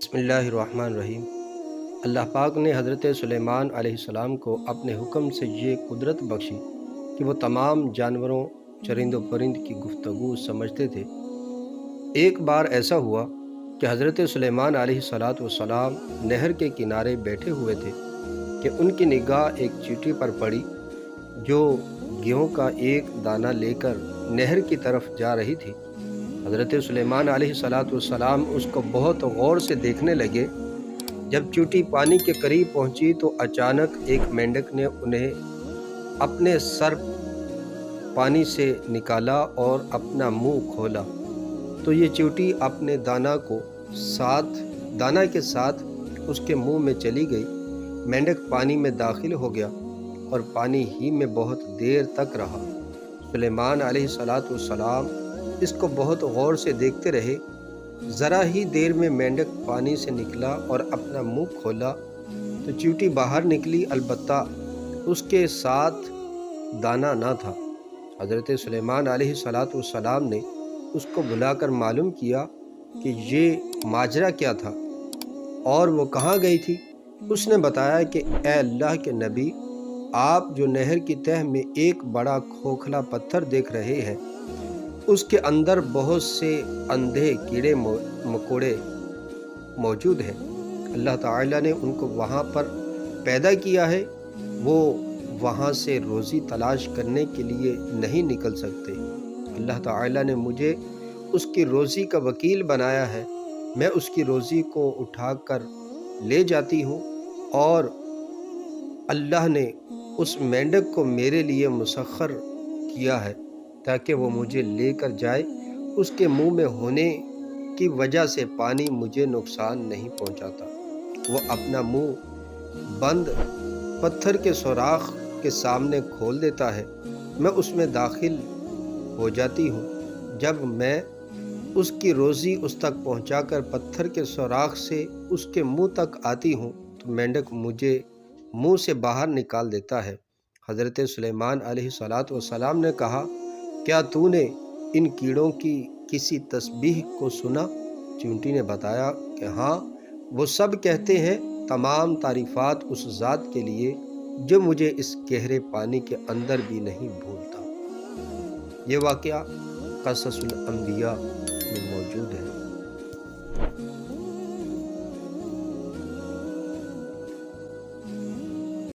بسم اللہ الرحمن الرحیم۔ اللہ پاک نے حضرت سلیمان علیہ السلام کو اپنے حکم سے یہ قدرت بخشی کہ وہ تمام جانوروں، چرند و پرند کی گفتگو سمجھتے تھے۔ ایک بار ایسا ہوا کہ حضرت سلیمان علیہ السلام نہر کے کنارے بیٹھے ہوئے تھے کہ ان کی نگاہ ایک چیونٹی پر پڑی جو گیہوں کا ایک دانہ لے کر نہر کی طرف جا رہی تھی۔ حضرت سلیمان علیہ السلام اس کو بہت غور سے دیکھنے لگے۔ جب چیونٹی پانی کے قریب پہنچی تو اچانک ایک مینڈک نے انہیں اپنے سر پانی سے نکالا اور اپنا منہ کھولا تو یہ چیونٹی اپنے دانہ کے ساتھ اس کے منہ میں چلی گئی۔ مینڈک پانی میں داخل ہو گیا اور پانی ہی میں بہت دیر تک رہا۔ سلیمان علیہ السلام اس کو بہت غور سے دیکھتے رہے۔ ذرا ہی دیر میں مینڈک پانی سے نکلا اور اپنا منہ کھولا تو چیونٹی باہر نکلی، البتہ اس کے ساتھ دانہ نہ تھا۔ حضرت سلیمان علیہ السلام نے اس کو بلا کر معلوم کیا کہ یہ ماجرا کیا تھا اور وہ کہاں گئی تھی۔ اس نے بتایا کہ اے اللہ کے نبی، آپ جو نہر کی تہہ میں ایک بڑا کھوکھلا پتھر دیکھ رہے ہیں، اس کے اندر بہت سے اندھے کیڑے مکوڑے موجود ہیں۔ اللہ تعالیٰ نے ان کو وہاں پر پیدا کیا ہے، وہ وہاں سے روزی تلاش کرنے کے لیے نہیں نکل سکتے۔ اللہ تعالیٰ نے مجھے اس کی روزی کا وکیل بنایا ہے، میں اس کی روزی کو اٹھا کر لے جاتی ہوں، اور اللہ نے اس مینڈک کو میرے لیے مسخر کیا ہے تاکہ وہ مجھے لے کر جائے۔ اس کے منہ میں ہونے کی وجہ سے پانی مجھے نقصان نہیں پہنچاتا۔ وہ اپنا منہ بند پتھر کے سوراخ کے سامنے کھول دیتا ہے، میں اس میں داخل ہو جاتی ہوں۔ جب میں اس کی روزی اس تک پہنچا کر پتھر کے سوراخ سے اس کے منہ تک آتی ہوں تو مینڈک مجھے منہ سے باہر نکال دیتا ہے۔ حضرت سلیمان علیہ السلام نے کہا، کیا تو نے ان کیڑوں کی کسی تسبیح کو سنا؟ چیونٹی نے بتایا کہ ہاں، وہ سب کہتے ہیں تمام تعریفات اس ذات کے لیے جو مجھے اس گہرے پانی کے اندر بھی نہیں بھولتا۔ یہ واقعہ قصص الانبیاء میں موجود ہے۔